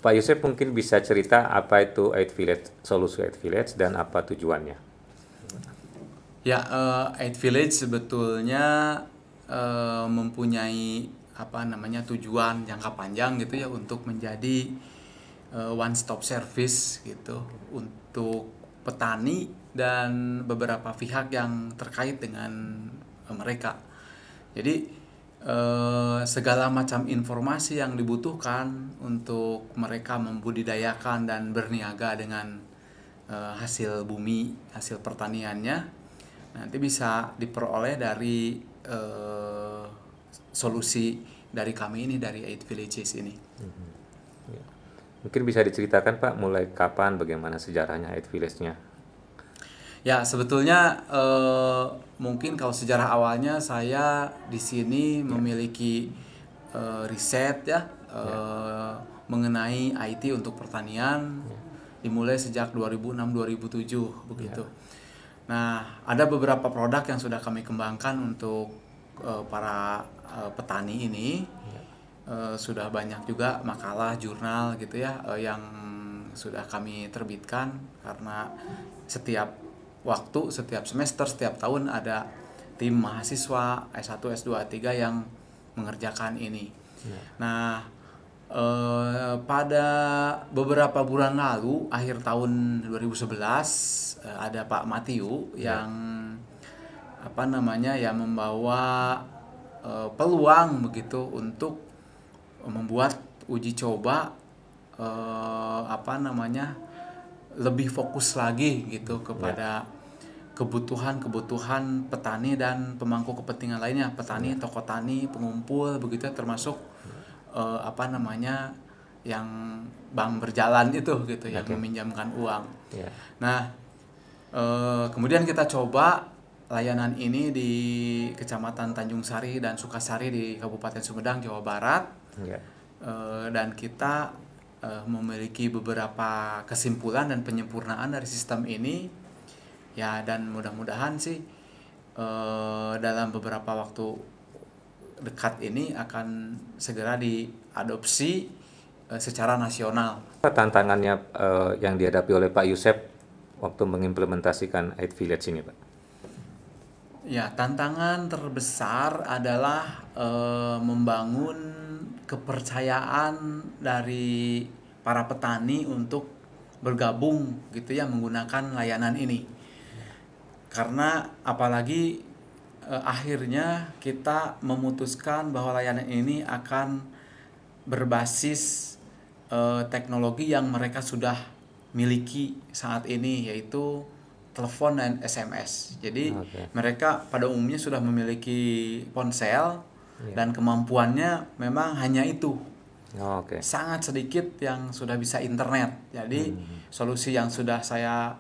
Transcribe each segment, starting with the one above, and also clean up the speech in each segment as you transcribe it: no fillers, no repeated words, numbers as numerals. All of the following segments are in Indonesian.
Pak Yusuf mungkin bisa cerita apa itu Eight Village, solusi Eight Village dan apa tujuannya? Ya, Eight Village sebetulnya mempunyai apa namanya tujuan jangka panjang gitu ya untuk menjadi one stop service gitu untuk petani dan beberapa pihak yang terkait dengan mereka. Jadi segala macam informasi yang dibutuhkan untuk mereka membudidayakan dan berniaga dengan hasil bumi, hasil pertaniannya nanti bisa diperoleh dari solusi dari kami ini, dari Eight Villages ini. Ya. Mungkin bisa diceritakan Pak, mulai kapan, bagaimana sejarahnya Eight Village-nya? Ya, sebetulnya mungkin kalau sejarah awalnya saya di sini memiliki riset ya mengenai IT untuk pertanian dimulai sejak 2006-2007 begitu. Nah, ada beberapa produk yang sudah kami kembangkan untuk para petani ini. Sudah banyak juga makalah, jurnal gitu ya yang sudah kami terbitkan karena setiap waktu, setiap semester, setiap tahun ada tim mahasiswa S1, S2, S3 yang mengerjakan ini. Nah, pada beberapa bulan lalu, akhir tahun 2011, ada Pak Matiu yang apa namanya ya membawa peluang begitu untuk membuat uji coba apa namanya lebih fokus lagi gitu kepada kebutuhan petani dan pemangku kepentingan lainnya, petani, tokoh tani, pengumpul begitu termasuk apa namanya yang bank berjalan itu gitu yang meminjamkan uang. Nah, kemudian kita coba layanan ini di Kecamatan Tanjung Sari dan Sukasari di Kabupaten Sumedang, Jawa Barat. Dan kita memiliki beberapa kesimpulan dan penyempurnaan dari sistem ini ya, dan mudah-mudahan sih dalam beberapa waktu dekat ini akan segera diadopsi secara nasional. Tantangannya yang dihadapi oleh Pak Yusuf waktu mengimplementasikan Eight Village ini, Pak? Ya, tantangan terbesar adalah membangun kepercayaan dari para petani untuk bergabung gitu ya menggunakan layanan ini. Karena apalagi akhirnya kita memutuskan bahwa layanan ini akan berbasis teknologi yang mereka sudah miliki saat ini, yaitu telepon dan SMS. Jadi mereka pada umumnya sudah memiliki ponsel dan kemampuannya memang hanya itu. Sangat sedikit yang sudah bisa internet. Jadi solusi yang sudah saya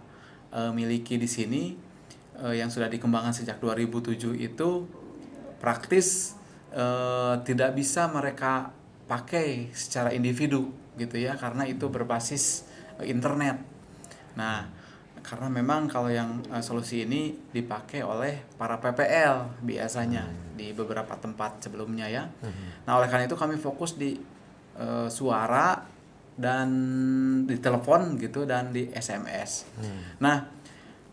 miliki di sini yang sudah dikembangkan sejak 2007 itu praktis tidak bisa mereka pakai secara individu gitu ya, karena itu berbasis internet. Nah, karena memang kalau yang solusi ini dipakai oleh para PPL biasanya di beberapa tempat sebelumnya ya. Nah, oleh karena itu kami fokus di suara dan di telepon gitu dan di SMS. Nah,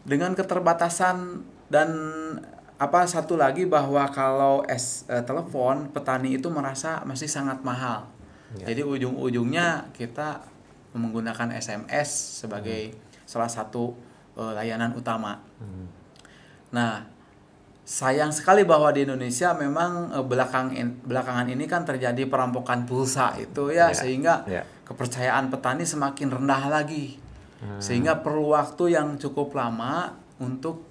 dengan keterbatasan dan apa satu lagi bahwa kalau telepon petani itu merasa masih sangat mahal. Jadi ujung-ujungnya kita menggunakan SMS sebagai salah satu layanan utama. Nah, sayang sekali bahwa di Indonesia memang belakangan ini kan terjadi perampokan pulsa itu ya, sehingga kepercayaan petani semakin rendah lagi. Sehingga perlu waktu yang cukup lama untuk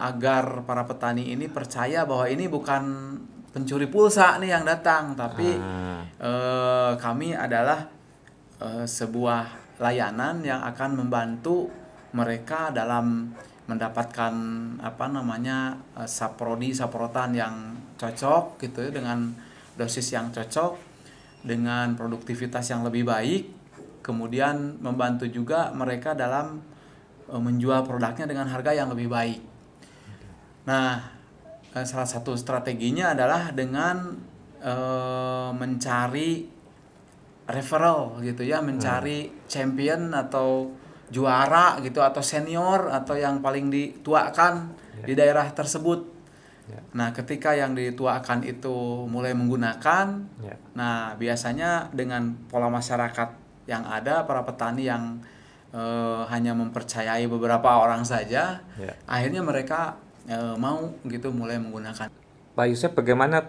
agar para petani ini percaya bahwa ini bukan pencuri pulsa nih yang datang, tapi kami adalah sebuah layanan yang akan membantu mereka dalam mendapatkan apa namanya saprotan yang cocok gitu ya, dengan dosis yang cocok, dengan produktivitas yang lebih baik, kemudian membantu juga mereka dalam menjual produknya dengan harga yang lebih baik. Nah, salah satu strateginya adalah dengan mencari referral gitu ya, mencari champion atau juara gitu atau senior atau yang paling dituakan di daerah tersebut. Nah, ketika yang dituakan itu mulai menggunakan, nah biasanya dengan pola masyarakat yang ada, para petani yang hanya mempercayai beberapa orang saja, akhirnya mereka mau gitu mulai menggunakan. Pak Yusef, bagaimana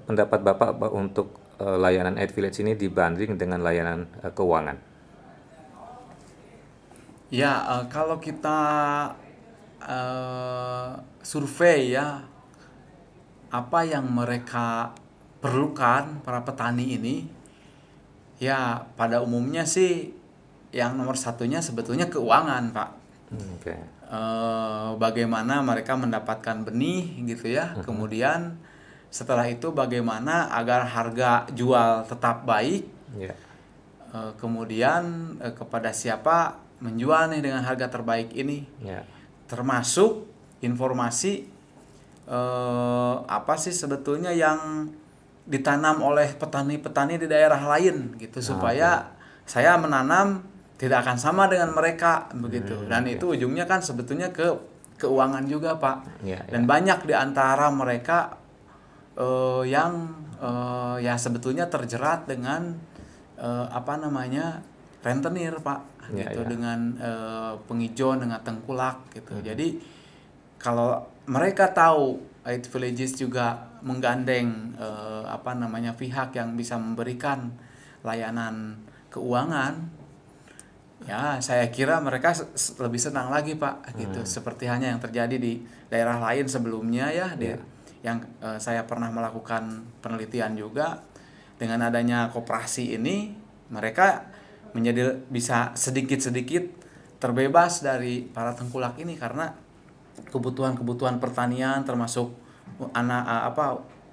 pendapat Bapak untuk layanan AdVillage ini dibanding dengan layanan keuangan? Ya, kalau kita survei ya, apa yang mereka perlukan para petani ini, ya pada umumnya sih yang nomor satunya sebetulnya keuangan, Pak. Oke. Bagaimana mereka mendapatkan benih gitu ya, kemudian setelah itu bagaimana agar harga jual tetap baik, kemudian kepada siapa menjual nih dengan harga terbaik ini, termasuk informasi apa sih sebetulnya yang ditanam oleh petani-petani di daerah lain gitu, supaya saya menanam tidak akan sama dengan mereka begitu. Dan itu ujungnya kan sebetulnya ke keuangan juga, Pak. Dan banyak di antara mereka yang ya sebetulnya terjerat dengan apa namanya rentenir, Pak, gitu, dengan penghijauan, dengan tengkulak gitu. Jadi kalau mereka tahu AdVillage juga menggandeng apa namanya pihak yang bisa memberikan layanan keuangan, ya saya kira mereka lebih senang lagi, Pak, gitu. Seperti hanya yang terjadi di daerah lain sebelumnya ya, yang saya pernah melakukan penelitian juga, dengan adanya koperasi ini mereka menjadi bisa sedikit-sedikit terbebas dari para tengkulak ini, karena kebutuhan-kebutuhan pertanian termasuk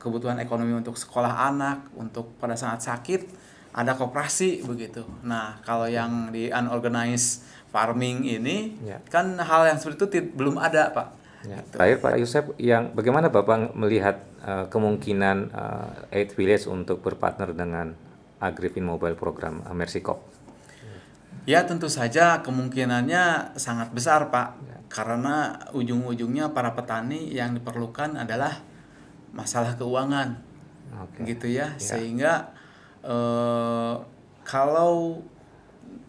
kebutuhan ekonomi untuk sekolah anak, untuk pada saat sakit ada koperasi begitu. Nah, kalau yang di unorganized farming ini kan hal yang seperti itu belum ada, Pak. Terakhir Pak Yusef, bagaimana Bapak melihat kemungkinan AdVillage untuk berpartner dengan Agrifin Mobile Program Mersicop? Ya, tentu saja kemungkinannya sangat besar, Pak. Karena ujung-ujungnya para petani yang diperlukan adalah masalah keuangan. Gitu ya. Sehingga kalau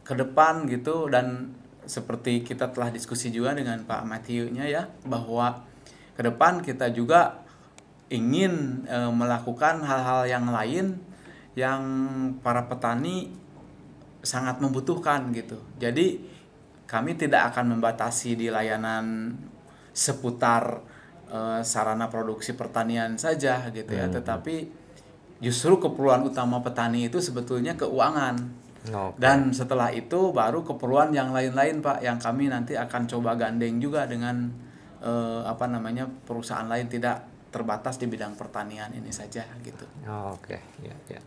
ke depan gitu, dan seperti kita telah diskusi juga dengan Pak Matthew-nya ya, bahwa ke depan kita juga ingin melakukan hal-hal yang lain yang para petani sangat membutuhkan gitu. Jadi kami tidak akan membatasi di layanan seputar sarana produksi pertanian saja gitu ya, tetapi justru keperluan utama petani itu sebetulnya keuangan. Dan setelah itu baru keperluan yang lain-lain, Pak, yang kami nanti akan coba gandeng juga dengan perusahaan lain, tidak terbatas di bidang pertanian ini saja gitu. Oke. Ya.